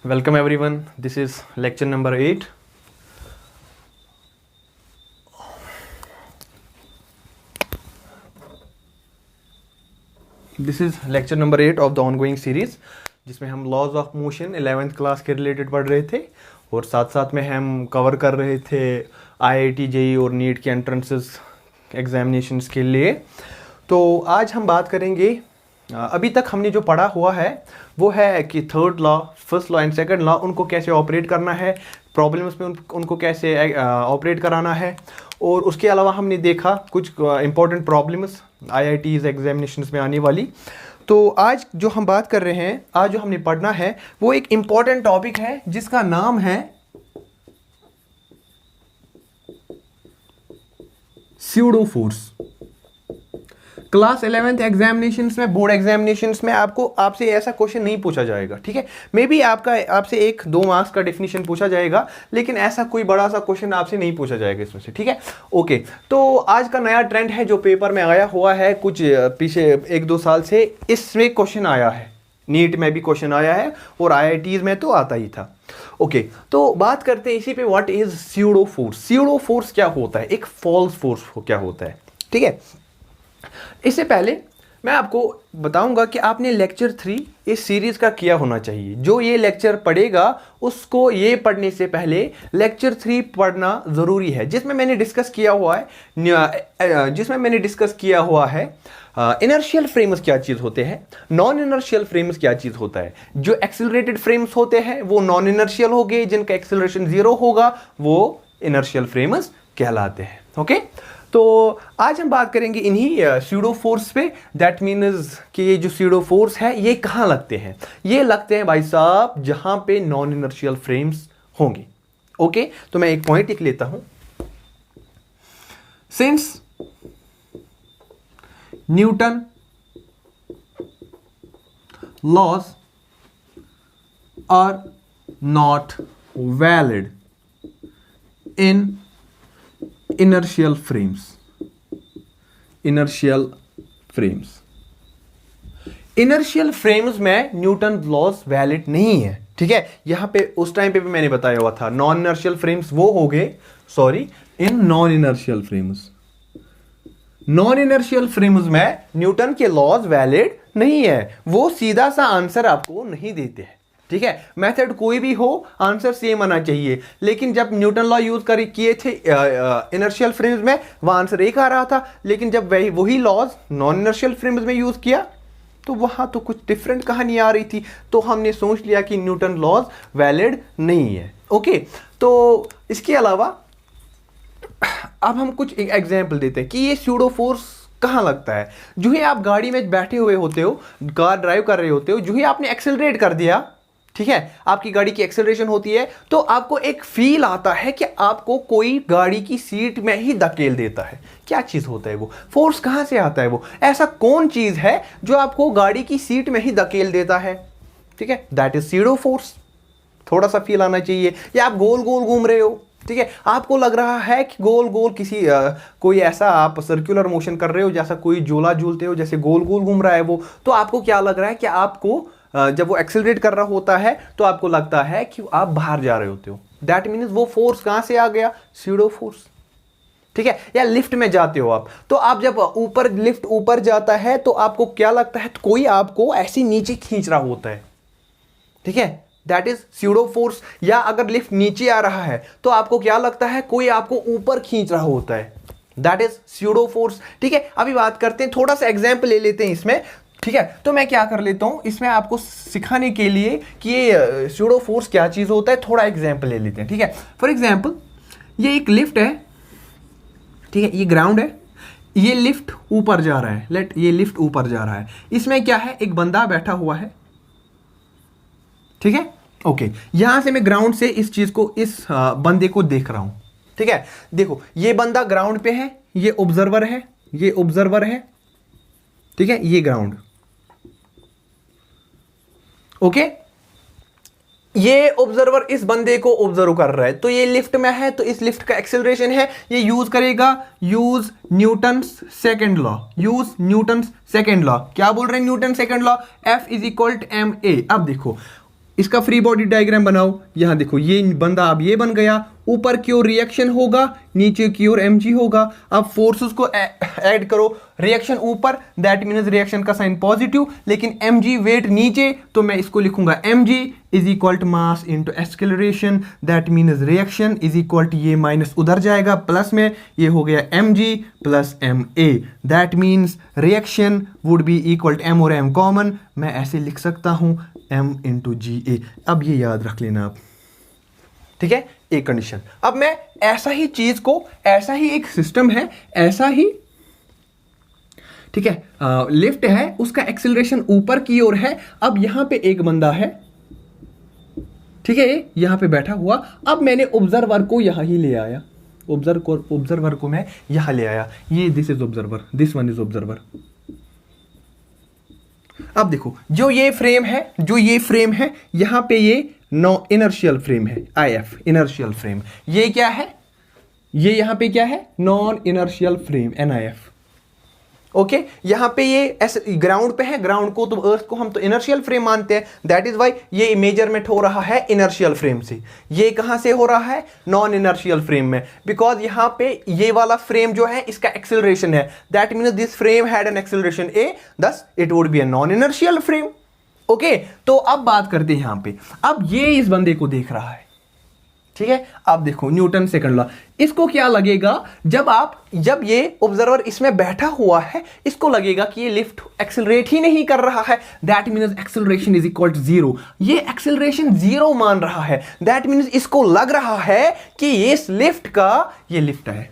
Welcome everyone. This is lecture number 8. This is lecture number 8 of the ongoing series, जिसमें हम laws of motion 11th class के related पढ़ रहे थे और साथ साथ में हम कवर कर रहे थे IIT JEE और नीट के एंट्रेंसेस एग्जामिनेशंस के लिए। तो आज हम बात करेंगे, अभी तक हमने जो पढ़ा हुआ है वो है कि third law, first law and second law, उनको कैसे ऑपरेट करना है, प्रॉब्लम्स में उनको कैसे ऑपरेट कराना है। और उसके अलावा हमने देखा कुछ इंपॉर्टेंट प्रॉब्लम्स IITs एग्जामिनेशंस में आने वाली। तो आज जो हम बात कर रहे हैं, आज जो हमने पढ़ना है वो एक इम्पॉर्टेंट टॉपिक है जिसका नाम है pseudo force. Class 11th examinations में, बोर्ड एग्जामिनेशंस में आपसे ऐसा क्वेश्चन नहीं पूछा जाएगा, ठीक है। मे बी आपसे 1-2 मार्क्स का डेफिनेशन पूछा जाएगा, लेकिन ऐसा कोई बड़ा सा क्वेश्चन आपसे नहीं पूछा जाएगा इसमें से, ठीक है। ओके, तो आज का नया ट्रेंड है जो पेपर में आया हुआ है कुछ पीछे 1-2 साल से, इसमें क्वेश्चन आया है। नीट में भी क्वेश्चन आया है और IITs में तो आता ही था। ओके, तो बात करते हैं इसी पे, what is pseudo force. Pseudo force क्या होता है, एक फॉल्स फोर्स क्या होता है, ठीक है। इससे पहले मैं आपको बताऊंगा कि आपने लेक्चर 3 इस सीरीज का किया होना चाहिए। जो ये लेक्चर पढ़ेगा उसको ये पढ़ने से पहले लेक्चर 3 पढ़ना जरूरी है, जिसमें मैंने डिस्कस किया हुआ है इनर्शियल फ्रेम्स क्या चीज होते हैं, नॉन इनर्शियल फ्रेम्स क्या चीज होता है। जो एक्सिलरेटेड फ्रेम्स होते हैं वो नॉन इनर्शियल हो गए, जिनका एक्सिलरेशन 0 होगा वो इनर्शियल फ्रेम्स कहलाते हैं। ओके, तो आज हम बात करेंगे इन्हीं स्यूडो फोर्स पे। दैट मीन्स कि ये जो स्यूडो फोर्स है ये कहाँ लगते हैं। ये लगते हैं भाई साहब जहां पे नॉन इनर्शियल फ्रेम्स होंगे। ओके, तो मैं एक पॉइंट लिख लेता हूं। Since Newton laws are not valid in inertial frames. Inertial frames में न्यूटन लॉज वैलिड नहीं है, ठीक है। यहां पे उस टाइम पे भी मैंने बताया हुआ था, नॉन इनर्शियल फ्रेम्स वो हो गए, sorry, in non inertial frames में न्यूटन के लॉज वैलिड नहीं है। वो सीधा सा आंसर आपको नहीं देते हैं, ठीक है। मेथड कोई भी हो, आंसर सेम आना चाहिए। लेकिन जब न्यूटन लॉ यूज किए थे इनर्शियल फ्रेम्स में, वह आंसर एक आ रहा था, लेकिन जब वही लॉज नॉन इनर्शियल फ्रेम्स में यूज किया तो वहां तो कुछ डिफरेंट कहानी आ रही थी। तो हमने सोच लिया कि न्यूटन लॉज वैलिड नहीं है। ओके, तो इसके अलावा अब हम कुछ एग्जाम्पल देते हैं कि ये स्यूडो फोर्स कहां लगता है। जो ही आप गाड़ी में बैठे हुए होते हो, कार ड्राइव कर रहे होते हो, जो ही आपने एक्सेलरेट कर दिया, ठीक है, आपकी गाड़ी की एक्सेलरेशन होती है, तो आपको एक फील आता है कि आपको कोई गाड़ी की सीट में ही धकेल देता है। क्या चीज होता है वो फोर्स, कहां से आता है वो, ऐसा कौन चीज है जो आपको गाड़ी की सीट में ही धकेल देता है, ठीक है। That is pseudo force. थोड़ा सा फील आना चाहिए। या आप गोल गोल घूम रहे हो, ठीक है, आपको लग रहा है कि गोल गोल कोई ऐसा आप सर्कुलर मोशन कर रहे हो, जैसा कोई झूला झूलते हो, जैसे गोल गोल घूम रहा है वो। तो आपको क्या लग रहा है कि आपको जब वो एक्सेलरेट कर रहा होता है तो आपको लगता है कि आप बाहर जा रहे होते हो। दैट मीन्स वो फोर्स कहां से आ गया, स्यूडो फोर्स, ठीक है। या लिफ्ट में जाते हो आप, तो आप जब लिफ्ट ऊपर जाता है तो आपको क्या लगता है, तो कोई आपको ऐसे नीचे खींच रहा होता है, ठीक है। That is pseudo force. या अगर लिफ्ट नीचे आ रहा है तो आपको क्या लगता है, कोई आपको ऊपर खींच रहा होता है। दैट इज स्यूडो फोर्स, ठीक है। अभी बात करते हैं, थोड़ा सा एग्जाम्पल ले लेते हैं इसमें, ठीक है। तो मैं क्या कर लेता हूं इसमें आपको सिखाने के लिए कि ये स्यूडो फोर्स क्या चीज होता है, थोड़ा एग्जाम्पल ले लेते हैं, ठीक है। फॉर एग्जाम्पल, ये एक लिफ्ट है, ठीक है, ये ग्राउंड है, ये लिफ्ट ऊपर जा रहा है, ये लिफ्ट ऊपर जा रहा है। इसमें क्या है, एक बंदा बैठा हुआ है, ठीक है। ओके, यहां से मैं ग्राउंड से इस चीज को, इस बंदे को देख रहा हूं, ठीक है। देखो, ये बंदा ग्राउंड पे है, ये ऑब्जर्वर है, ये ऑब्जर्वर है, ठीक है, ये ग्राउंड। ओके, ये ऑब्जर्वर इस बंदे को ऑब्जर्व कर रहा है, तो ये लिफ्ट में है, तो इस लिफ्ट का एक्सेलरेशन है, ये यूज करेगा use Newton's second law. Use Newton's second law. क्या बोल रहे हैं Newton second law? F is equal to M A. अब देखो इसका फ्री बॉडी डायग्राम बनाओ। यहां देखो ये बंदा अब ये बन गया, ऊपर की ओर रिएक्शन होगा, नीचे की ओर mg होगा। अब फोर्सेस को ऐड करो, रिएक्शन ऊपर दैट मीन्स रिएक्शन का साइन पॉजिटिव, लेकिन mg वेट नीचे, तो मैं इसको लिखूंगा mg is equal to mass into acceleration, that means reaction is equal to ये माइनस उधर जाएगा प्लस में, ये हो गया mg plus ma, that means reaction would be equal to m और m कॉमन, मैं ऐसे लिख सकता हूं m इंटू जी ए। अब ये याद रख लेना आप, ठीक है, एक कंडीशन। अब मैं ऐसा ही चीज को, ऐसा ही एक सिस्टम है, ऐसा ही, ठीक है, लिफ्ट है, उसका एक्सेलरेशन ऊपर की ओर है। अब यहां पे एक बंदा है, ठीक है, यहां पे बैठा हुआ। अब मैंने ऑब्जर्वर को यहां ही ले आया, ऑब्जर्वर को मैं यहां ले आया, ये this is observer, this one is observer. अब देखो जो ये फ्रेम है, यहां पे ये नो इनर्शियल फ्रेम है, IF इनर्शियल फ्रेम। ये क्या है? ये यहां पे क्या है? Non inertial frame, NIF। Okay, यहां पे ये ऐसे ग्राउंड पे है, ग्राउंड को तो अर्थ को हम तो इनर्शियल फ्रेम मानते हैं, दैट इज वाई ये मेजरमेंट हो रहा है इनर्शियल फ्रेम से। ये कहां से हो रहा है? नॉन इनर्शियल फ्रेम में, बिकॉज यहां पे ये वाला फ्रेम जो है इसका एक्सेलरेशन है, that means this frame had an acceleration a, thus it would be a non inertial frame. Okay, तो अब बात करते हैं यहां पे। अब ये इस बंदे को देख रहा है, ठीक है। अब देखो न्यूटन सेकंड लॉ, इसको क्या लगेगा जब ये ऑब्जर्वर इसमें बैठा हुआ है, इसको लगेगा कि ये लिफ्ट एक्सेलरेट ही नहीं कर रहा है, that means acceleration is equal to 0। ये एक्सेलरेशन 0 मान रहा है, दैट मीन्स इसको लग रहा है कि इस लिफ्ट का, ये लिफ्ट है,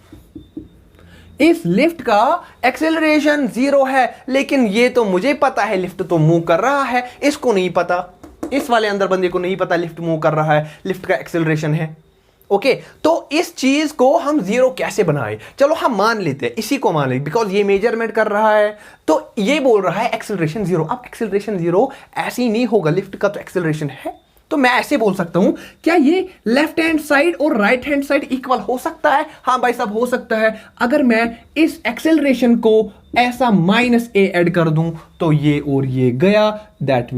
इस लिफ्ट का एक्सेलरेशन 0 है। लेकिन ये तो मुझे पता है लिफ्ट तो मूव कर रहा है, इसको नहीं पता, इस वाले अंदर बंदे को नहीं पता लिफ्ट मूव कर रहा है, लिफ्ट का एक्सेलरेशन है। ओके, तो इस चीज को हम 0 कैसे बनाए? चलो हम मान लेते हैं, इसी को मान लेते, बिकॉज ये मेजरमेंट कर रहा है, तो ये बोल रहा है एक्सेलरेशन 0। अब एक्सेलरेशन 0 ऐसे ही नहीं होगा, लिफ्ट का तो एक्सेलरेशन है, तो मैं ऐसे बोल सकता हूं, क्या ये लेफ्ट हैंड साइड और राइट हैंड साइड इक्वल हो सकता है? हाँ भाई साहब, हो सकता है। अगर मैं इस एक्सेलरेशन को ऐसा -a ऐड कर दूं, तो ये और ये गया, दैट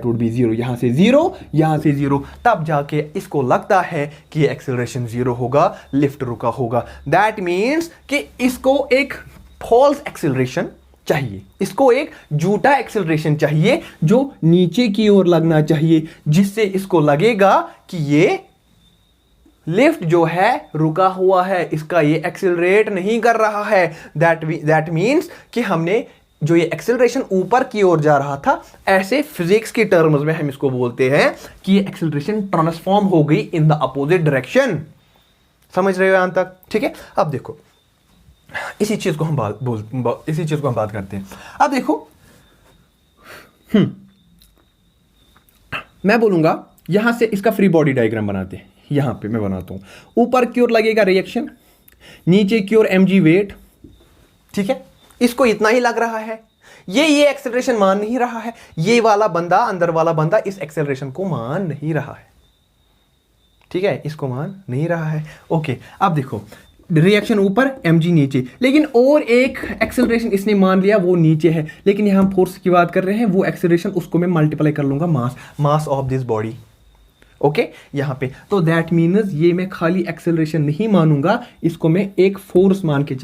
वुड बी 0, यहां से 0, यहां से 0, तब जाके इसको लगता है कि ये एक्सेलरेशन 0 होगा, लिफ्ट रुका होगा। दैट मीन्स कि इसको एक फॉल्स एक्सेलरेशन चाहिए, इसको एक झूठा एक्सेलरेशन चाहिए जो नीचे की ओर लगना चाहिए, जिससे इसको लगेगा कि ये लिफ्ट जो है रुका हुआ है, इसका ये एक्सेलरेट नहीं कर रहा है। दैट मीन्स कि हमने जो ये एक्सेलरेशन ऊपर की ओर जा रहा था, ऐसे फिजिक्स के टर्म्स में हम इसको बोलते हैं कि ये एक्सेलरेशन ट्रांसफॉर्म हो गई इन द अपोजिट डायरेक्शन। समझ रहे हो यहां तक? ठीक है, अब देखो इसी चीज को हम बात करते हैं। अब देखो, मैं बोलूंगा यहां से इसका फ्री बॉडी डायग्राम बनाते हैं। यहां पे मैं बनाता हूं, ऊपर की ओर लगेगा रिएक्शन, नीचे की ओर mg वेट, ठीक है, इसको इतना ही लग रहा है, ये एक्सेलरेशन मान नहीं रहा है, ये वाला बंदा, अंदर वाला बंदा इस एक्सेलरेशन को मान नहीं रहा है, ठीक है, इसको मान नहीं रहा है। ओके, अब देखो रिएक्शन ऊपर mg नीचे, लेकिन और एक एक्सेलरेशन इसने मान लिया वो नीचे है, लेकिन यहां हम फोर्स की बात कर रहे हैं, वो एक्सेलरेशन उसको मैं मल्टीप्लाई कर लूंगा mass of this body. Okay, यहां पे तो दैट मीन्स ये मैं खाली एक्सेलरेशन नहीं मानूंगा, इसको मैं एक फोर्स मान के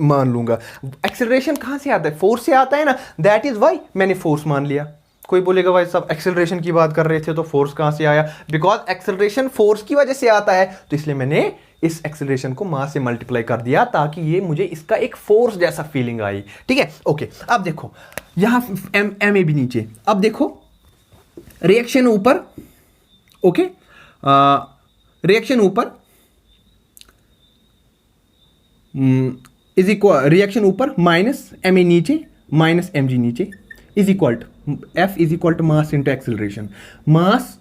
मान लूंगा। एक्सेलरेशन कहां से आता है? फोर्स से आता है ना, दैट इज वाई मैंने फोर्स मान लिया। कोई बोलेगा भाई साहब एक्सेलरेशन की बात कर रहे थे तो फोर्स कहां से आया? बिकॉज एक्सेलरेशन फोर्स की वजह से आता है, तो इसलिए मैंने इस एक्सेलरेशन को मास से मल्टीप्लाई कर दिया ताकि ये मुझे इसका एक फोर्स जैसा फीलिंग आई। ठीक है, ओके, अब देखो यहां एम ए भी नीचे। अब देखो रिएक्शन ऊपर, ओके, रिएक्शन ऊपर इज इक्वल, रिएक्शन ऊपर माइनस एम ए नीचे माइनस एम जी नीचे is equal to F is equal to mass into acceleration. Mass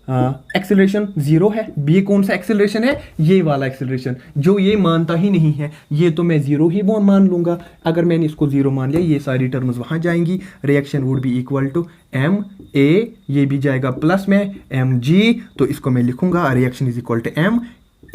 acceleration zero है। बी कौन सा एक्सेलरेशन है? ये वाला एक्सेलरेशन जो ये मानता ही नहीं है, ये तो मैं जीरो ही वो मान लूंगा। अगर मैंने इसको जीरो मान लिया, ये सारी टर्म्स वहां जाएंगी, reaction would be equal to M A, ये भी जाएगा प्लस में एम जी, तो इसको मैं लिखूंगा reaction is equal to M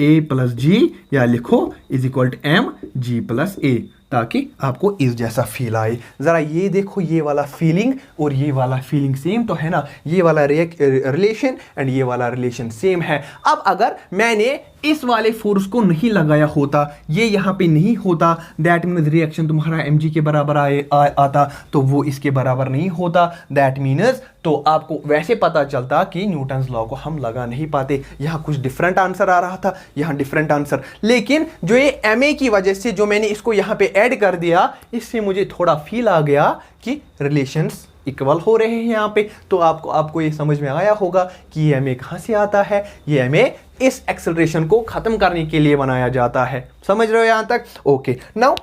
A plus G, या लिखो is equal to M G plus A, ताकि आपको इस जैसा फील आए। जरा ये देखो, ये वाला फीलिंग और ये वाला फीलिंग सेम तो है ना, ये वाला रिलेशन एंड ये वाला रिलेशन सेम है। अब अगर मैंने इस वाले फोर्स को नहीं लगाया होता, ये यहाँ पे नहीं होता, दैट मीन्स रिएक्शन तुम्हारा mg के बराबर आता, तो वो इसके बराबर नहीं होता। दैट मीन्स तो आपको वैसे पता चलता कि न्यूटन्स लॉ को हम लगा नहीं पाते। यहाँ कुछ डिफरेंट आंसर आ रहा था, यहाँ डिफरेंट आंसर, लेकिन जो ये ma की वजह से जो मैंने इसको यहाँ पे ऐड कर दिया, इससे मुझे थोड़ा फील आ गया कि रिलेशंस इक्वल हो रहे हैं यहाँ पे। तो आपको ये समझ में आया होगा कि ये ma कहाँ से आता है। ये ma इस एक्सेलरेशन को खत्म करने के लिए बनाया जाता है। समझ रहे हो यहाँ तक? ओके, नाउ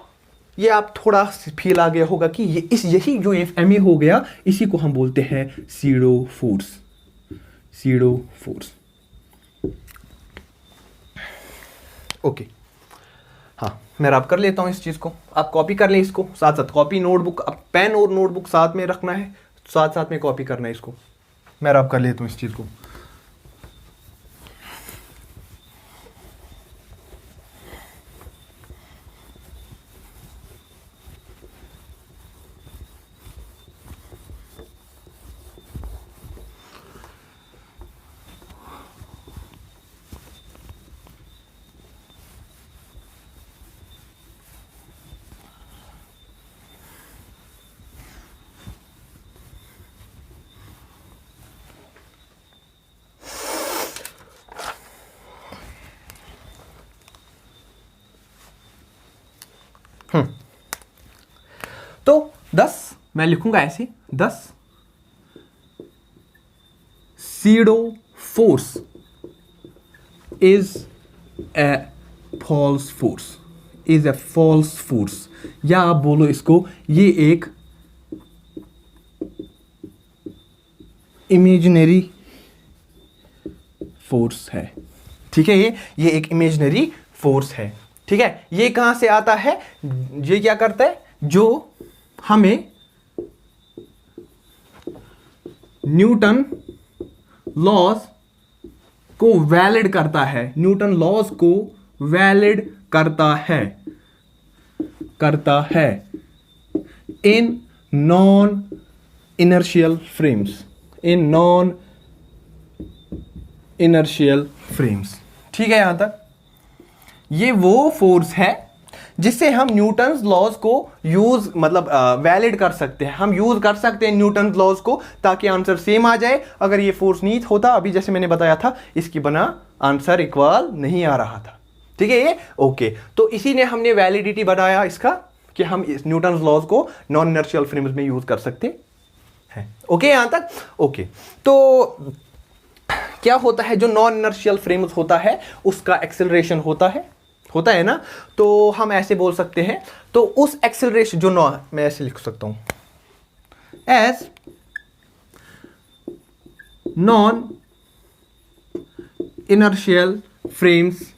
ये आप थोड़ा फील आ गया होगा कि यही जो ma हो गया, इसी को हम बोलते हैं SIDO force. SIDO force, okay. हाँ, मैं रब कर लेता हूँ इस चीज़ को, आप कॉपी कर लें इसको साथ साथ। कॉपी नोटबुक, पेन और नोटबुक साथ में रखना है, साथ साथ में कॉपी करना है इसको। मैं रब कर लेता हूँ इस चीज़ को। तो 10 मैं लिखूंगा ऐसे, 10 pseudo force is a false force, is a false force, या आप बोलो इसको ये एक इमेजिनरी फोर्स है। ठीक है, ये एक इमेजिनरी फोर्स है। ठीक है, ये कहां से आता है? ये क्या करता है? जो हमें न्यूटन लॉज को वैलिड करता है, न्यूटन लॉज को वैलिड करता है in non inertial frames, in non inertial frames. ठीक है, यहां तक ये वो फोर्स है जिससे हम न्यूटन्स लॉज को यूज मतलब वैलिड कर सकते हैं, हम यूज कर सकते हैं न्यूटन्स लॉज को, ताकि आंसर सेम आ जाए। अगर ये फोर्स नहीं होता, अभी जैसे मैंने बताया था, इसकी बना आंसर इक्वल नहीं आ रहा था। ठीक है, ये ओके। तो इसी ने हमने वैलिडिटी बनाया इसका कि हम इस न्यूटन्स लॉज को नॉन इनर्शियल फ्रेम्स में यूज कर सकते हैं। ओके, यहां तक ओके। तो क्या होता है, जो नॉन इनर्शियल फ्रेम्स होता है उसका एक्सेलरेशन होता है ना, तो हम ऐसे बोल सकते हैं। तो उस एक्सेलरेशन जो मैं ऐसे लिख सकता हूं, as non inertial frames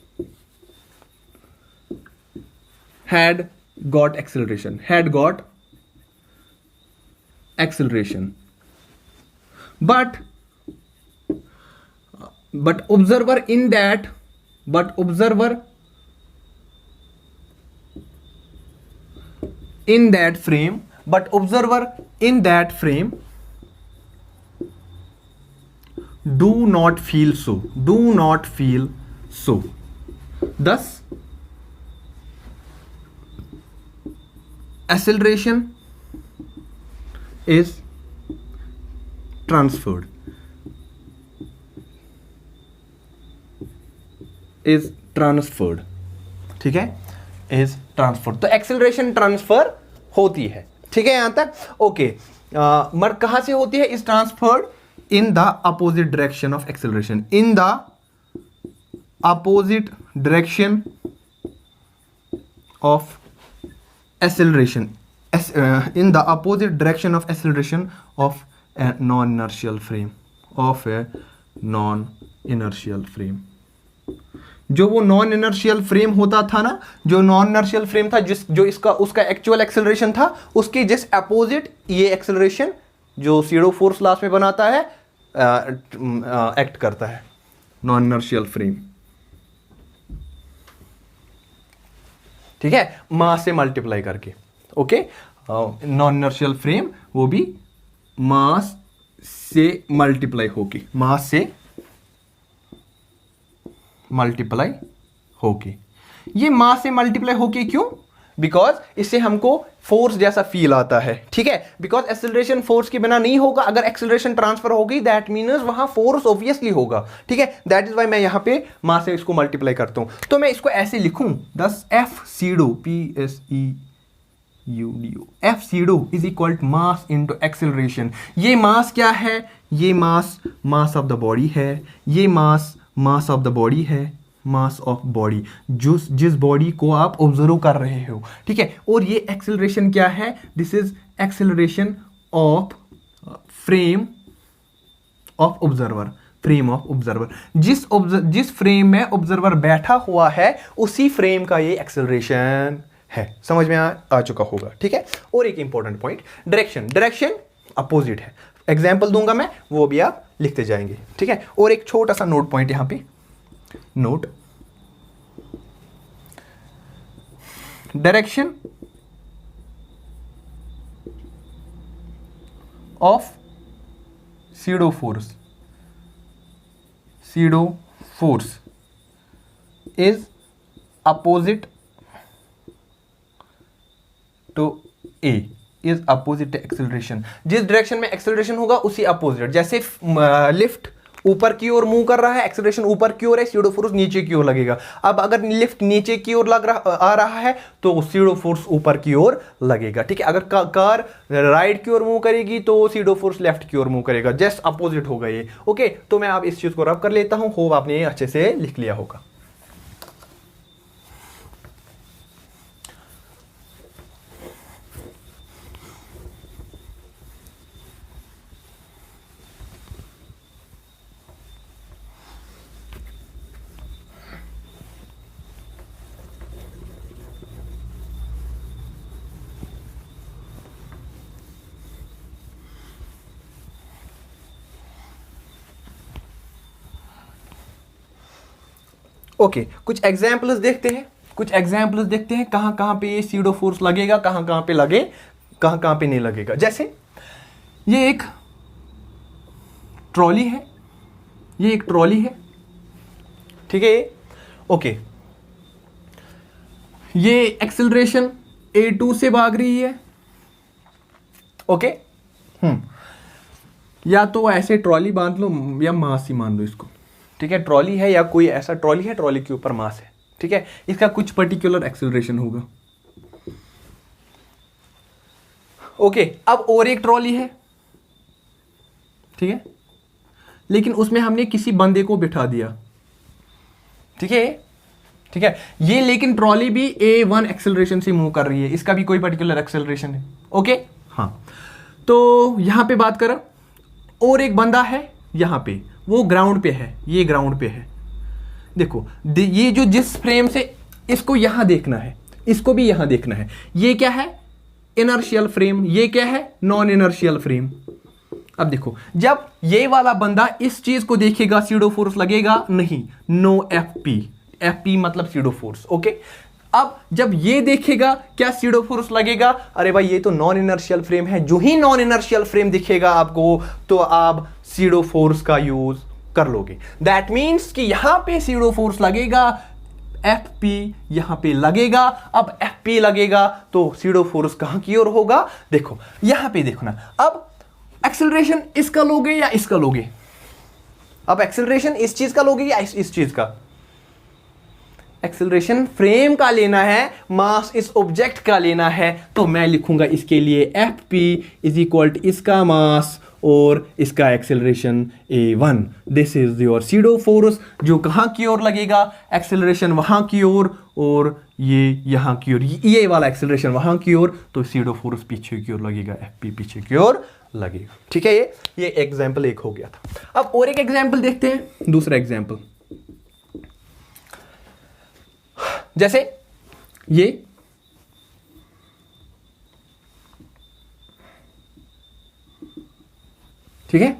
had got acceleration, but observer in that frame do not feel so, thus acceleration is transferred, ठीक है, is transferred। तो एक्सेलरेशन ट्रांसफर होती है। ठीक है, यहां तक ओके। मर कहां से होती है? Is transferred in the opposite direction of acceleration, in the opposite direction of acceleration, in the opposite direction of acceleration of a non-inertial frame, non inertial frame. जो वो नॉन इनर्शियल फ्रेम होता था ना, जो नॉन इनर्शियल फ्रेम था, जो इसका उसका एक्चुअल एक्सेलरेशन था, उसके जस्ट अपोजिट ये एक्सेलरेशन जो सीडो फोर्स लास्ट में बनाता है एक्ट करता है, नॉन इनर्शियल फ्रेम। ठीक है, मास से मल्टीप्लाई करके। ओके, नॉन इनर्शियल फ्रेम वो भी मास से मल्टीप्लाई होगी, मास से मल्टीप्लाई होगी। ये मास से मल्टीप्लाई होगी क्यों? बिकॉज इससे हमको फोर्स जैसा फील आता है। ठीक है, बिकॉज एक्सेलरेशन फोर्स के बिना नहीं होगा। अगर एक्सेलरेशन ट्रांसफर होगी दैट मीन्स वहां फोर्स ऑब्वियसली होगा। ठीक है, दैट इज वाई मैं यहां पे मास से इसको मल्टीप्लाई करता हूं। तो मैं इसको ऐसे लिखूं, दस F pseudo PSEUDO, F pseudo is equal to mass into acceleration. ये मास क्या है? ये मास ऑफ द बॉडी है। ये मास ऑफ द बॉडी है, मास ऑफ बॉडी, जिस बॉडी को आप ऑब्जर्व कर रहे हो। ठीक है, और ये एक्सेलरेशन क्या है? This is acceleration of frame of observer, frame of observer. जिस फ्रेम में ऑब्जर्वर बैठा हुआ है उसी फ्रेम का ये एक्सेलरेशन है। समझ में आ चुका होगा। ठीक है, और एक इंपॉर्टेंट पॉइंट, डायरेक्शन अपोजिट है। एग्जाम्पल दूंगा मैं, वो भी आप लिखते जाएंगे। ठीक है, और एक छोटा सा नोट पॉइंट यहां पे, note, direction of pseudo force is opposite to A, is opposite acceleration. जिस डायरेक्शन में एक्सेलरेशन होगा उसी अपोजिट। जैसे लिफ्ट ऊपर की ओर मूव कर रहा है, एक्सेलरेशन ऊपर की ओर है, सीडो फोर्स नीचे की ओर लगेगा। अब अगर लिफ्ट नीचे की ओर आ रहा है तो सीडो फोर्स ऊपर की ओर लगेगा। ठीक है, अगर कार राइट की ओर मूव करेगी तो सीडो फोर्स लेफ्ट की ओर मूव करेगा। जस्ट अपोजिट होगा ये। ओके, तो मैं अब इस चीज को रब कर लेता हूं। होप आपने ये अच्छे से लिख लिया होगा। ओके, कुछ एग्जाम्पल्स देखते हैं कहां कहां पे ये सीडो फोर्स लगेगा, कहां कहां पे नहीं लगेगा। जैसे ये एक ट्रॉली है, ठीक है। ओके, ये एक्सेलरेशन A2 से भाग रही है। ओके, या तो ऐसे ट्रॉली बांध लो या मास ही मान लो इसको। ठीक है, ट्रॉली है या कोई ऐसा ट्रॉली है, ट्रॉली के ऊपर मास है। ठीक है, इसका कुछ पर्टिकुलर एक्सेलरेशन होगा। ओके, अब और एक ट्रॉली है, ठीक है, लेकिन उसमें हमने किसी बंदे को बिठा दिया। ठीक है, ये लेकिन ट्रॉली भी A1 एक्सेलरेशन से मूव कर रही है, इसका भी कोई पर्टिकुलर एक्सेलरेशन है। ओके, हाँ, तो यहां पे बात करें, और एक बंदा है यहां पे, वो ग्राउंड पे है, ये ग्राउंड पे है। देखो, ये जो जिस फ्रेम से इसको यहां देखना है, इसको भी यहां देखना है। ये क्या है? Inertial frame. ये क्या है? Non inertial frame. अब देखो, जब ये वाला बंदा इस चीज को देखेगा, सीडो फोर्स लगेगा नहीं, नो एफपी मतलब सीडो फोर्स। ओके, अब जब ये देखेगा, क्या सीडो फोर्स लगेगा? अरे भाई, ये तो नॉन इनर्शियल फ्रेम है। जो ही नॉन इनर्शियल फ्रेम दिखेगा आपको, तो आप सीडो फोर्स का यूज कर लोगे। दैट मीन्स कि यहां पे सीडो फोर्स लगेगा, एफपी यहां पे लगेगा। अब एफपी लगेगा तो सीडो फोर्स कहां की ओर होगा? देखो यहां पे देखो ना। अब एक्सेलरेशन इसका लोगे या इसका लोगे? अब एक्सेलरेशन इस चीज का लोगे या इस चीज का? एक्सेलरेशन फ्रेम का लेना है, मास इस ऑब्जेक्ट का लेना है। तो मैं लिखूंगा इसके लिए F P is equal to इसका मास और इसका acceleration A1। This is your pseudo force, जो कहां की ओर लगेगा? एक्सेलरेशन वहां की ओर, और ये यहाँ की ओर, ये वाला एक्सेलरेशन वहां की ओर, तो सीडो फोर्स पीछे की ओर लगेगा, एफपी पीछे की ओर लगेगा। ठीक है, ये एग्जाम्पल एक हो गया था। अब और एक एग्जाम्पल देखते हैं, दूसरा एग्जाम्पल। जैसे ये ठीक है,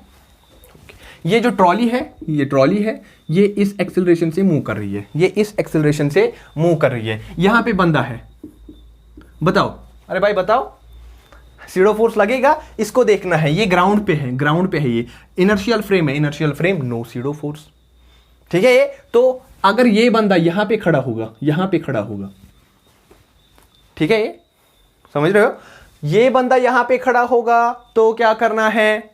ये जो ट्रॉली है, ये ट्रॉली है, ये इस एक्सेलरेशन से मूव कर रही है, ये इस एक्सेलरेशन से मूव कर रही है। यहां पे बंदा है, बताओ, अरे भाई बताओ, सीडो फोर्स लगेगा, इसको देखना है। ये ग्राउंड पे है, ग्राउंड पे है, ये इनर्शियल फ्रेम है, inertial frame, no pseudo force. ठीक है, ये तो अगर ये बंदा यहां पे खड़ा होगा, यहां पे खड़ा होगा, ठीक है, ये समझ रहे हो, ये बंदा यहां पे खड़ा होगा तो क्या करना है,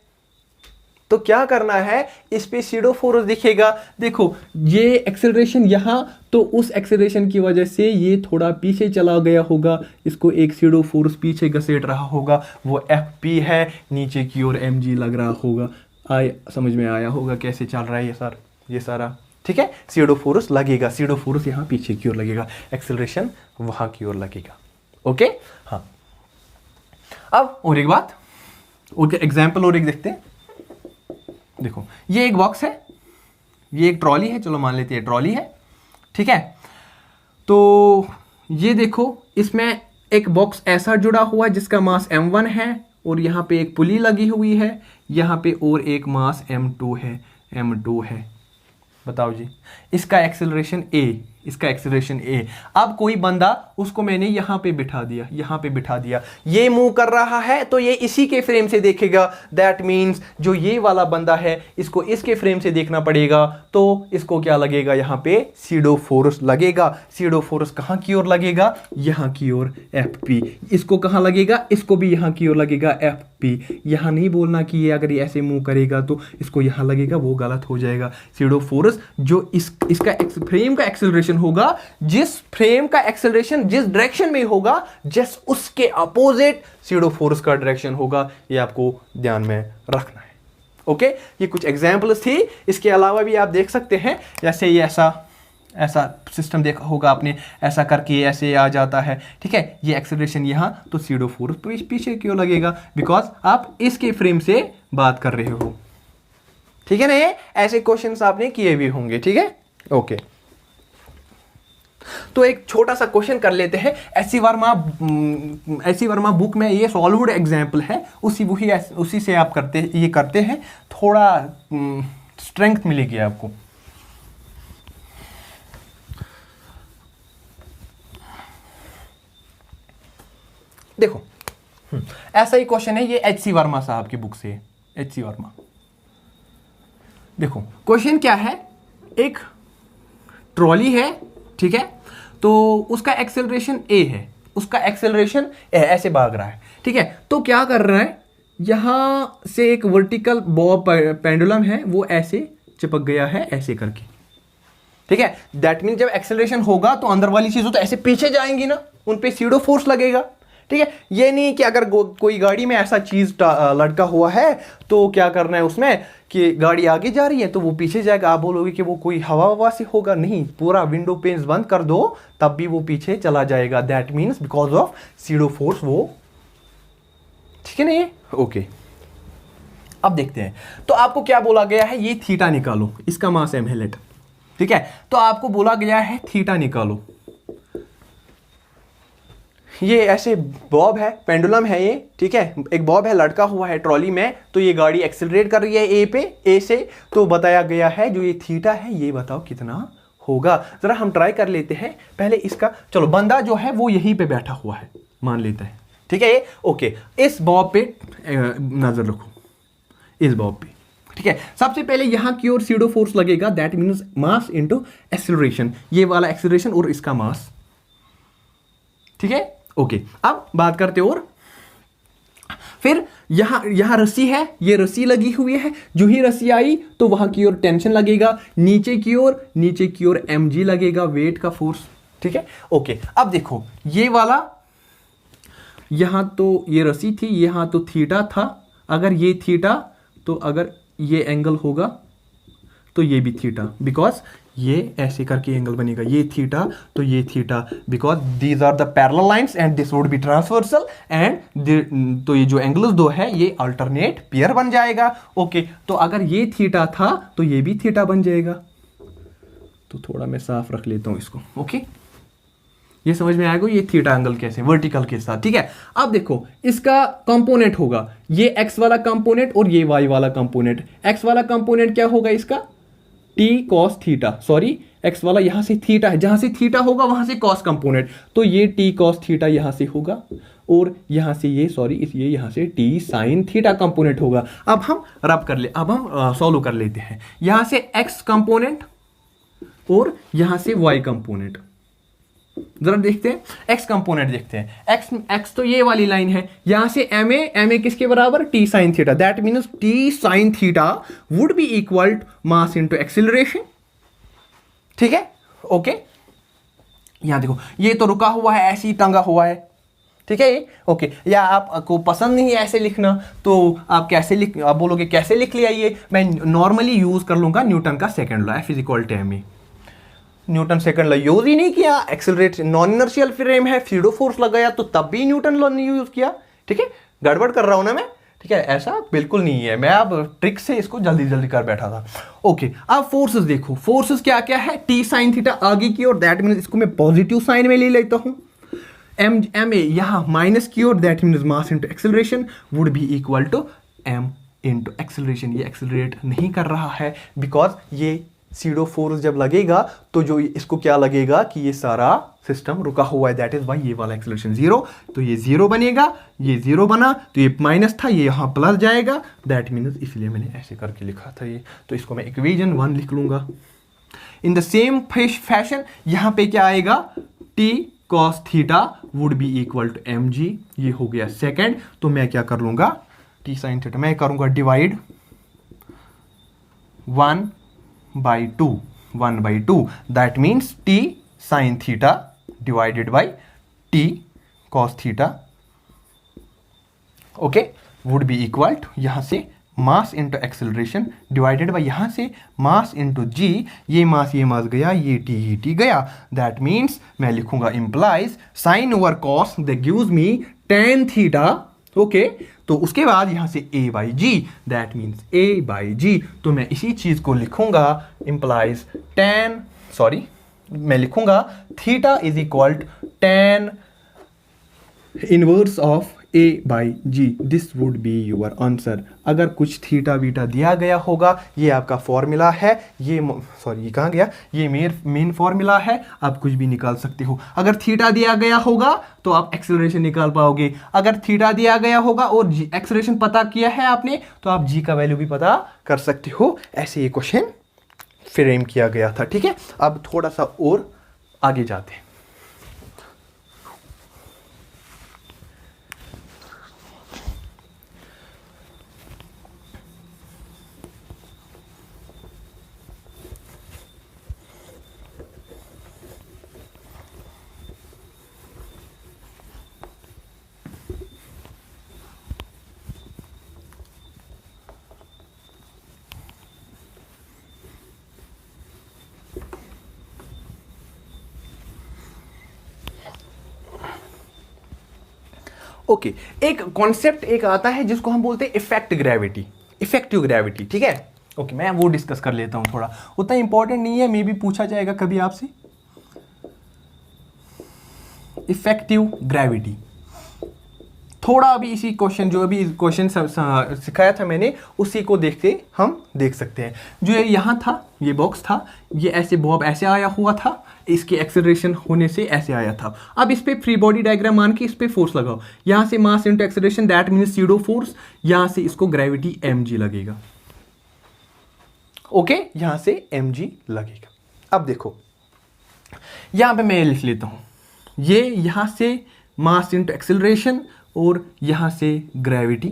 तो क्या करना है, इस पे सीडो फोर्स दिखेगा। देखो ये एक्सेलरेशन यहां, तो उस एक्सेलरेशन की वजह से ये थोड़ा पीछे चला गया होगा, इसको एक सीडो फोर्स पीछे घसीट रहा होगा, वो एफपी है, नीचे की ओर एमजी लग रहा होगा। समझ में आया होगा कैसे चल रहा है ये सर, ये सारा। ठीक है, सीडो फोर्स लगेगा, सीडो फोर्स यहां पीछे की ओर लगेगा, एक्सेलरेशन वहां की ओर लगेगा। ओके, हाँ। अब और एक बात, ओके, एग्जाम्पल और एक देखते हैं। देखो ये एक बॉक्स है, ये एक ट्रॉली है, चलो मान लेते हैं ट्रॉली है। ठीक है, तो ये देखो, इसमें एक बॉक्स ऐसा जुड़ा हुआ है जिसका मास m1 है, और यहां पे एक पुली लगी हुई है, यहां पे और एक मास m2 है, m2 है। बताओ जी, इसका एक्सेलरेशन a, इसका एक्सेलरेशन a। अब कोई बंदा, उसको मैंने यहां पे बिठा दिया, यहां पे बिठा दिया, ये मूव कर रहा है तो ये इसी के फ्रेम से देखेगा। दैट मींस जो ये वाला बंदा है, इसको इसके फ्रेम से देखना पड़ेगा, तो इसको क्या लगेगा, यहां पे सीडो फोर्स लगेगा। सीडो फोर्स कहां की ओर लगेगा, यहां की ओर, एफपी। इसको कहां लगेगा, इसको भी यहां की ओर लगेगा, एफपी। यहां नहीं बोलना कि ये अगर ये ऐसे मूव करेगा तो इसको यहां लगेगा, वो गलत हो जाएगा। सीडो फोर्स जो इसका फ्रेम का एक्सेलरेशन होगा, जिस फ्रेम का एक्सेलरेशन जिस डायरेक्शन में होगा, जस्ट उसके अपोजिट सीडो फोर्स का डायरेक्शन होगा। ये आपको ध्यान में रखना है। ओके, ये कुछ एग्जांपल्स थी, इसके अलावा भी आप देख सकते हैं। जैसे ये ऐसा सिस्टम देखा होगा आपने, ऐसा करके ऐसे आ जाता है। ठीक है, ये एक्सेलरेशन यहां, तो सीडो फोर्स पीछे क्यों लगेगा, बिकॉज आप इसके फ्रेम से बात कर रहे हो। ठीक है ना, ये ऐसे क्वेश्चंस आपने किए भी होंगे। ठीक है, ओके। तो एक छोटा सा क्वेश्चन कर लेते हैं। एससी वर्मा बुक में ये सॉल्व्ड एग्जाम्पल है, उसी से आप करते हैं, थोड़ा स्ट्रेंथ मिलेगी आपको। देखो ऐसा ही क्वेश्चन है, ये एचसी वर्मा साहब की बुक से, एचसी वर्मा। देखो क्वेश्चन क्या है, एक ट्रॉली है, ठीक है, तो उसका एक्सेलरेशन a है, उसका एक्सेलरेशन ऐसे भाग रहा है। ठीक है, तो क्या कर रहा है, यहां से एक वर्टिकल बॉब पेंडुलम है, वो ऐसे चिपक गया है, ऐसे करके। ठीक है, दैट मीन जब एक्सेलरेशन होगा तो अंदर वाली चीजें तो ऐसे पीछे जाएंगी ना, उन पे सीडो फोर्स लगेगा। ठीक है, ये नहीं कि अगर कोई गाड़ी में ऐसा चीज लटका हुआ है तो क्या करना है उसमें, कि गाड़ी आगे जा रही है तो वो पीछे जाएगा। आप बोलोगे कि वो कोई हवा से होगा, नहीं, पूरा विंडो पेन्स बंद कर दो तब भी वो पीछे चला जाएगा। That means because of pseudo force वो। ठीक है ना ये, ओके। अब देखते हैं, तो आपको क्या बोला गया है, ये थीटा निकालो, इसका मास m है लेट। ठीक है, तो आपको बोला गया है थीटा निकालो। ये ऐसे बॉब है, पेंडुलम है ये, ठीक है, एक बॉब है लटका हुआ है ट्रॉली में, तो ये गाड़ी एक्सेलरेट कर रही है ए से, तो बताया गया है जो ये थीटा है, ये बताओ कितना होगा। जरा हम ट्राई कर लेते हैं पहले इसका। चलो बंदा जो है वो यहीं पे बैठा हुआ है, मान लेते हैं। ठीक है, ओके, इस बॉब पे नजर रखो, इस बॉब पे। ठीक है, सबसे पहले यहां की ओर सीडो फोर्स लगेगा, that means mass into acceleration, ये वाला एक्सेलरेशन और इसका मास। ठीक है, ओके। अब बात करते और फिर यहां रस्सी है, ये रस्सी लगी हुई है, जो ही रस्सी आई तो वहां की ओर टेंशन लगेगा, नीचे की ओर mg लगेगा, वेट का फोर्स। ठीक है, ओके। अब देखो ये वाला, यहां तो ये रस्सी थी, यहां तो थीटा था, अगर ये थीटा, तो अगर ये एंगल होगा तो ये भी थीटा, बिकॉज ये ऐसे करके एंगल बनेगा, ये थीटा तो ये theta, because these are the parallel lines and this would be transversal and तो ये जो एंगल्स दो है ये अल्टरनेट पेयर बन जाएगा। ओके, तो अगर ये थीटा था तो ये भी थीटा बन जाएगा। तो थोड़ा मैं साफ रख लेता हूं इसको। ओके, ये समझ में आएगा ये थीटा एंगल कैसे वर्टिकल के साथ। ठीक है, अब देखो इसका कंपोनेंट होगा ये एक्स वाला कंपोनेंट और ये वाई वाला कंपोनेंट। एक्स वाला कंपोनेंट क्या होगा इसका, T cos theta, sorry x वाला यहां से थीटा है, जहां से थीटा होगा वहां से कॉस कंपोनेंट, तो ये टी कॉस थीटा यहां से होगा और यहां से ये सॉरी इसलिए यहां से टी साइन थीटा कंपोनेंट होगा। अब हम अब हम सॉल्व कर लेते हैं। यहां से एक्स कंपोनेंट और यहां से वाई कंपोनेंट, जरा देखते हैं एक्स कंपोनेंट देखते हैं। एक्स तो ये वाली लाइन है, यहां से एम ए किसके बराबर, T sine theta, that means T sine theta would be equal to mass into acceleration. ठीक है, ओके, यहां देखो ये तो रुका हुआ है, ऐसे ही टंगा हुआ है। ठीक है, ओके, या आपको पसंद नहीं है ऐसे लिखना तो आप आप बोलोगे कैसे लिख लिया ये, मैं नॉर्मली यूज कर लूंगा न्यूटन का second law, F is equal to M A. Newton second law use ही नहीं किया, एक्सेलरेट नॉन इनर्शियल फ्रेम है, फ्यूडो फोर्स लगाया तो तब भी न्यूटन लॉ नहीं यूज किया। ठीक है, गड़बड़ कर रहा हूं ना मैं। ठीक है, ऐसा बिल्कुल नहीं है, मैं अब ट्रिक से इसको जल्दी जल्दी कर बैठा था। ओके, अब फोर्सेस देखो, फोर्सेस क्या क्या है, टी साइन थीटा आगे की ओर, दैट मीन्स इसको मैं पॉजिटिव साइन में ले लेता हूं। एम ए यहां माइनस की ओर, that means mass into acceleration would be equal to M into acceleration. ये एक्सेलरेट नहीं कर रहा है बिकॉज ये सीडो फोर्स जब लगेगा तो जो इसको क्या लगेगा कि ये सारा सिस्टम रुका हुआ है, दैट इज वाई ये वाला एक्सेलरेशन जीरो, तो ये जीरो बनेगा, ये जीरो बना तो ये माइनस था, ये यहां प्लस जाएगा, दैट मीन्स इसलिए मैंने ऐसे करके लिखा था ये, तो इसको मैं इक्वेशन 1 लिख लूंगा। इन द सेम फैशन यहां पे क्या आएगा, T cos theta would be equal to M G, ये हो गया सेकेंड, तो मैं क्या कर लूंगा, टी साइन थीटा मैं करूंगा divide 1/2, that means t sin theta divided by t cos theta, okay, would be equal to यहां से मास इंटू एक्सेलरेशन डिवाइडेड बाय यहां से मास इंटू जी, ये मास गया, ये टी गया, दैट मीन्स मैं लिखूंगा implies sine over cos that gives me tan theta. Okay, तो उसके बाद यहां से a by G, that means a by G, तो मैं इसी चीज को लिखूंगा इंप्लाइज मैं लिखूंगा theta is equal to tan inverse of a by G, this would be your answer. अगर कुछ थीटा बीटा दिया गया होगा, ये आपका फॉर्मूला है, ये कहाँ गया, ये मेन फॉर्मूला है, आप कुछ भी निकाल सकते हो। अगर थीटा दिया गया होगा तो आप एक्सेलरेशन निकाल पाओगे, अगर थीटा दिया गया होगा और एक्सेलरेशन पता किया है आपने तो आप जी का वैल्यू भी पता कर सकते हो। ऐसे ये क्वेश्चन फ्रेम किया गया था। ठीक है, अब थोड़ा सा और आगे जाते हैं। ओके, एक कॉन्सेप्ट एक आता है जिसको हम बोलते हैं इफेक्टिव ग्रेविटी। ठीक है, ओके, मैं वो डिस्कस कर लेता हूं, थोड़ा उतना इंपॉर्टेंट नहीं है, मे भी पूछा जाएगा कभी आपसे। इफेक्टिव ग्रेविटी थोड़ा अभी इसी क्वेश्चन जो अभी क्वेश्चन सिखाया था मैंने उसी को हम देख सकते हैं। जो यहाँ था, ये बॉक्स था, ये ऐसे बॉब ऐसे आया हुआ था, इसके एक्सेलरेशन होने से ऐसे आया था। अब इस पे फ्री बॉडी डायग्राम मान के इस पे फोर्स लगाओ, यहाँ से मास into acceleration, that means SIDO force, यहाँ से इसको ग्रेविटी mg लगेगा। ओके, यहाँ से mg लगेगा। अब देखो यहाँ पे मैं लिख लेता हूँ, ये यहाँ से मास इनटू एक्सेलरेशन और यहां से ग्रेविटी।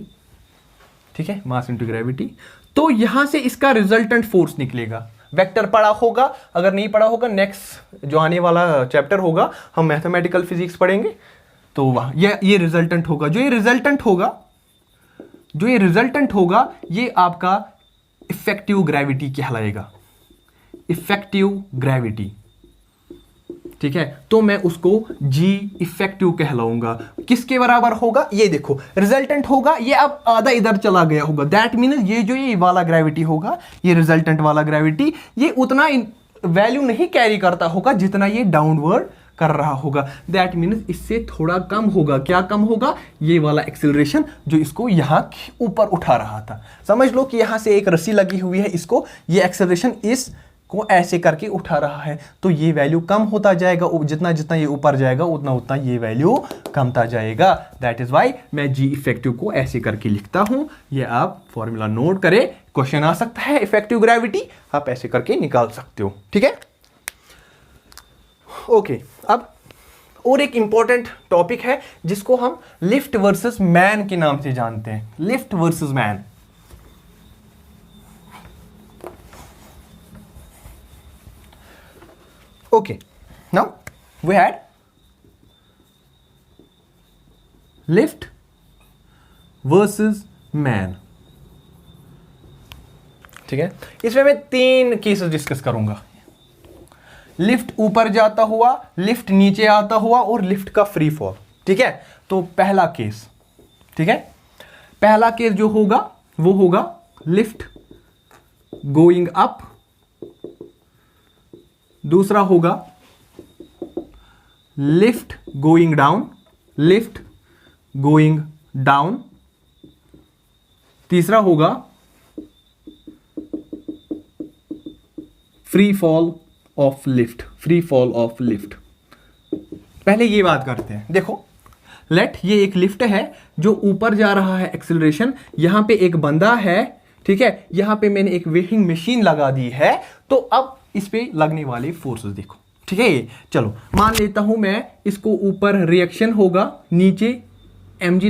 ठीक है, मास इनटू ग्रेविटी, तो यहां से इसका रिजल्टेंट फोर्स निकलेगा। वेक्टर पढ़ा होगा, अगर नहीं पढ़ा होगा नेक्स्ट जो आने वाला चैप्टर होगा हम मैथमेटिकल फिजिक्स पढ़ेंगे, तो ये रिजल्टेंट होगा। जो ये रिजल्टेंट होगा ये आपका इफेक्टिव ग्रेविटी कहलाएगा। इफेक्टिव ग्रेविटी, ठीक है, तो मैं उसको जी इफेक्टिव कहलाऊंगा। किसके बराबर होगा, ये देखो रिजल्टेंट होगा, ये अब आधा इधर चला गया होगा, दैट मीन ये जो ये वाला ग्रेविटी होगा, ये रिजल्टेंट वाला ग्रेविटी, ये उतना वैल्यू नहीं कैरी करता होगा जितना ये डाउनवर्ड कर रहा होगा। दैट मीन्स इससे थोड़ा कम होगा। क्या कम होगा, ये वाला एक्सेलरेशन जो इसको यहां ऊपर उठा रहा था। समझ लो कि यहां से एक रस्सी लगी हुई है, इसको ये एक्सेलरेशन इस को ऐसे करके उठा रहा है, तो ये वैल्यू कम होता जाएगा, जितना जितना ये ऊपर जाएगा उतना उतना ये वैल्यू कमता जाएगा। दैट इज वाई मैं जी इफेक्टिव को ऐसे करके लिखता हूं। ये आप फॉर्मूला नोट करें, क्वेश्चन आ सकता है इफेक्टिव ग्रेविटी, आप ऐसे करके निकाल सकते हो, ठीक है। ओके, अब और एक इंपॉर्टेंट टॉपिक है जिसको हम लिफ्ट वर्सेस मैन के नाम से जानते हैं। Lift versus man, okay, now we had lift versus man, ठीक है। इसमें मैं 3 केसेस डिस्कस करूंगा, लिफ्ट ऊपर जाता हुआ, लिफ्ट नीचे आता हुआ और लिफ्ट का फ्री फॉल, ठीक है। तो पहला केस, ठीक है, पहला केस जो होगा वो होगा लिफ्ट गोइंग अप, दूसरा होगा lift going down, lift going down, तीसरा होगा free fall of lift, free fall of lift. पहले ये बात करते हैं, देखो लेट ये एक लिफ्ट है जो ऊपर जा रहा है एक्सेलरेशन, यहां पे एक बंदा है, ठीक है, यहां पे मैंने एक वेइंग मशीन लगा दी है, तो अब इस पे लगने वाले फोर्सेस देखो, ठीक है। ये चलो मान लेता हूं मैं इसको ऊपर रिएक्शन होगा, नीचे mg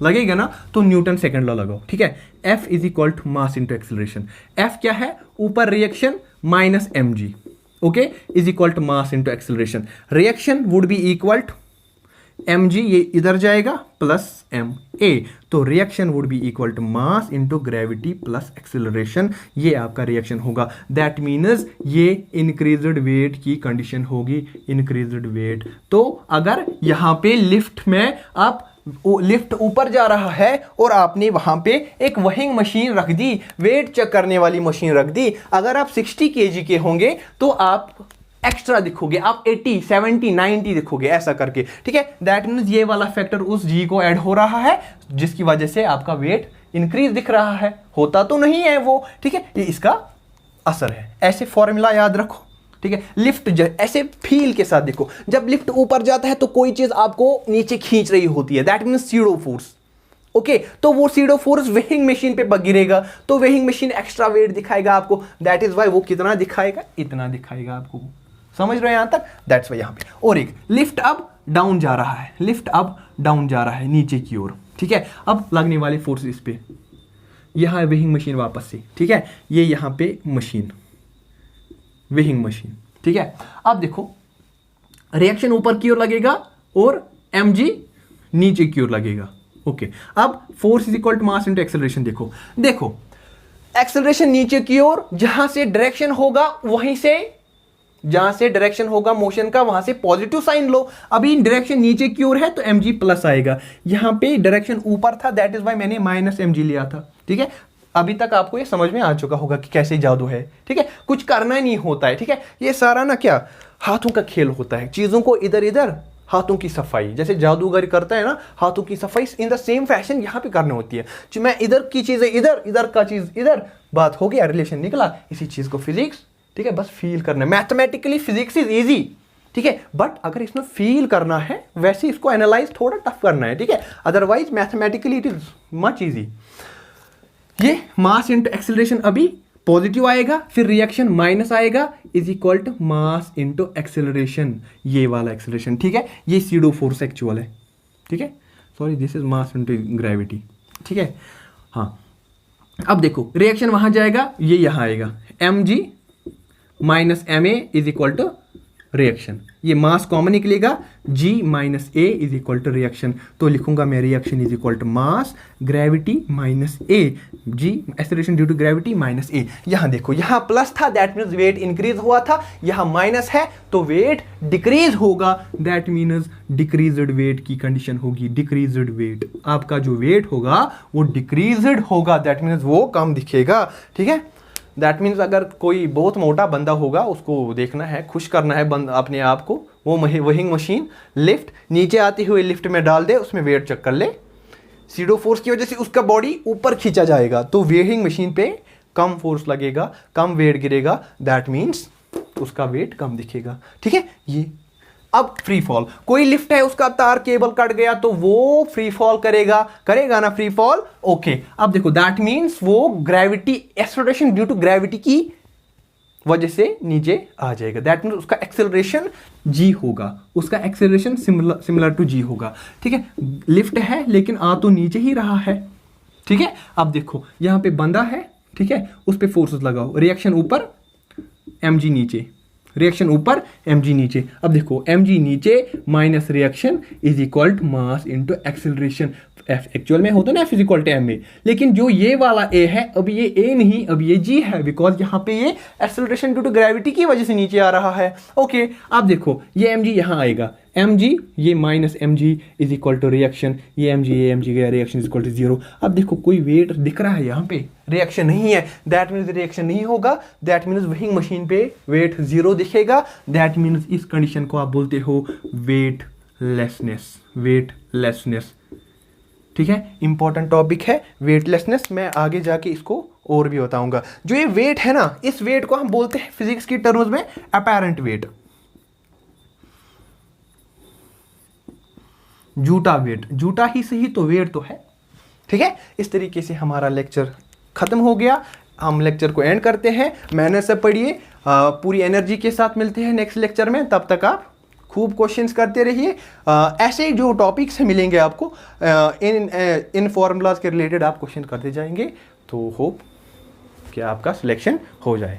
लगेगा ना, तो न्यूटन सेकंड लॉ लगाओ, ठीक है। F is equal to mass into acceleration. F क्या है, ऊपर reaction minus mg, okay, is equal to mass into acceleration. Reaction would be equal to mg, ये इधर जाएगा, प्लस ma, तो reaction would be equal to mass into gravity plus acceleration, ये आपका reaction होगा। दैट मीन्स ये increased weight की condition होगी, इंक्रीज्ड वेट। तो अगर यहाँ पे लिफ्ट में आप लिफ्ट ऊपर जा रहा है और आपने वहां पे एक वेइंग मशीन रख दी, वेट चेक करने वाली मशीन रख दी, अगर आप 60 kg के होंगे तो आप एक्स्ट्रा दिखोगे, आप 80, 70, 90 दिखोगे, ऐसा करके, ठीक है। दैट मीन्स ये वाला फैक्टर उस जी को ऐड हो रहा है जिसकी वजह से आपका वेट इंक्रीज दिख रहा है, होता तो नहीं है वो, ठीक है, ये इसका असर है। ऐसे फॉर्मूला याद रखो, ठीक है। लिफ्ट ऐसे फील के साथ देखो, जब लिफ्ट ऊपर जाता है तो कोई चीज आपको नीचे खींच रही होती है, that means SIDO force, okay, तो वो सीडो फोर्स वेइंग मशीन पे गिरेगा, तो वेइंग मशीन एक्स्ट्रा वेट दिखाएगा आपको, दैट इज वाई वो कितना दिखाएगा, इतना दिखाएगा आपको। समझ रहे हैं यहां तक, दैट्स वाई यहां पे। और एक लिफ्ट अब डाउन जा रहा है, लिफ्ट अब डाउन जा रहा है नीचे की ओर, ठीक है। अब लगने वाले फोर्स इस पे, यहां वेइंग मशीन वापस से, ठीक है, ये यहां पे मशीन, वेइंग मशीन, ठीक है। अब देखो रिएक्शन ऊपर की ओर लगेगा और mg नीचे की ओर लगेगा, ओके। अब force is equal to mass into acceleration, देखो एक्सेलरेशन नीचे की ओर, जहां से डायरेक्शन होगा वहीं से, जहां से डायरेक्शन होगा मोशन का वहां से पॉजिटिव साइन लो। अभी डायरेक्शन नीचे की ओर है तो mg प्लस आएगा, यहां पे डायरेक्शन ऊपर था, दैट इज वाई मैंने माइनस mg लिया था, ठीक है। अभी तक आपको ये समझ में आ चुका होगा कि कैसे जादू है, ठीक है, कुछ करना नहीं होता है, ठीक है। ये सारा ना क्या हाथों का खेल होता है, चीजों को इधर इधर, हाथों की सफाई, जैसे जादूगर करता है ना हाथों की सफाई, इन द सेम फैशन यहाँ पे करनी होती है। मैं इधर की चीजें इधर, इधर का चीज इधर, बात हो गया, रिलेशन निकला, इसी चीज को फिजिक्स, ठीक है, बस फील करना है। मैथमेटिकली फिजिक्स इज इजी, ठीक है, बट अगर इसमें फील करना है वैसे इसको एनालाइज थोड़ा टफ करना है, ठीक है, otherwise mathematically it is much easy. ये मास इंटू एक्सेलरेशन अभी पॉजिटिव आएगा, फिर रिएक्शन माइनस आएगा, is equal to mass into acceleration, ये वाला एक्सेलरेशन, ठीक है। ये सीडो फोर्स एक्चुअल है, ठीक है, sorry this is mass into gravity, ठीक है। हाँ, अब देखो रिएक्शन वहां जाएगा, ये यहां आएगा, mg minus ma is equal to reaction, ये मास कॉमन निकलेगा, G minus A is equal to reaction, तो लिखूंगा मैं reaction is equal to mass gravity minus A, G acceleration due to gravity minus A. यहाँ देखो, यहाँ plus था that means weight increase हुआ था, यहाँ माइनस है तो वेट डिक्रीज होगा, दैट मीन्स डिक्रीज्ड वेट की कंडीशन होगी, डिक्रीज्ड वेट, आपका जो वेट होगा वो डिक्रीज्ड होगा, दैट मीन्स वो कम दिखेगा, ठीक है। दैट मीन्स अगर कोई बहुत मोटा बंदा होगा, उसको देखना है, खुश करना है अपने आप को, वो वेइंग मशीन लिफ्ट नीचे आती हुई लिफ्ट में डाल दे, उसमें वेट चेक कर ले, सीडो फोर्स की वजह से उसका बॉडी ऊपर खींचा जाएगा, तो वेइंग मशीन पे कम फोर्स लगेगा, कम वेट गिरेगा, दैट मीन्स उसका वेट कम दिखेगा, ठीक है। ये अब फ्री फॉल, कोई लिफ्ट है उसका तार केबल कट गया तो वो फ्री फॉल करेगा ना फ्री फॉल, ओके। अब देखो दैट मीन्स वो gravity acceleration due to gravity की वजह से नीचे आ जाएगा, दैट मीन्स उसका एक्सेलरेशन जी होगा, उसका एक्सेलरेशन सिमिलर टू जी होगा, ठीक है। लिफ्ट है लेकिन आ तो नीचे ही रहा है, ठीक है। अब देखो यहां पे बंदा है, ठीक है, उस पर फोर्सेस लगाओ, रिएक्शन ऊपर mg नीचे, रिएक्शन ऊपर mg नीचे। अब देखो mg नीचे minus reaction is equal to mass into acceleration, actual में होता है ना F is equal to ma, लेकिन जो ये वाला a है अब ये a नहीं, अब ये g है, बिकॉज यहाँ पे ये एक्सेलरेशन ड्यू टू ग्रेविटी की वजह से नीचे आ रहा है, ओके। अब देखो ये mg यहाँ आएगा, mg ये minus mg is equal to reaction, ये mg गया, रिएक्शन इज इक्वल टू 0। अब देखो कोई वेट दिख रहा है यहाँ पे, रिएक्शन नहीं है, दैट मीन्स रिएक्शन नहीं होगा, दैट मीन्स वेइंग मशीन पे वेट 0 दिखेगा, दैट मीन्स इस कंडीशन को आप बोलते हो वेटलेसनेस, ठीक है। इंपॉर्टेंट टॉपिक है वेटलेसनेस, मैं आगे जाके इसको और भी बताऊंगा। जो ये वेट है ना, इस वेट को हम बोलते हैं फिजिक्स की टर्म्स में अपैरेंट वेट, झूठा वेट, झूठा ही सही तो वेट तो है, ठीक है। इस तरीके से हमारा लेक्चर खत्म हो गया, हम लेक्चर को एंड करते हैं। मेहनत से पढ़िए, पूरी एनर्जी के साथ मिलते हैं नेक्स्ट लेक्चर में, तब तक आप खूब क्वेश्चंस करते रहिए। ऐसे जो टॉपिक्स मिलेंगे आपको इन फॉर्मूलाज के रिलेटेड आप क्वेश्चन करते जाएंगे, तो होप कि आपका सिलेक्शन हो जाए।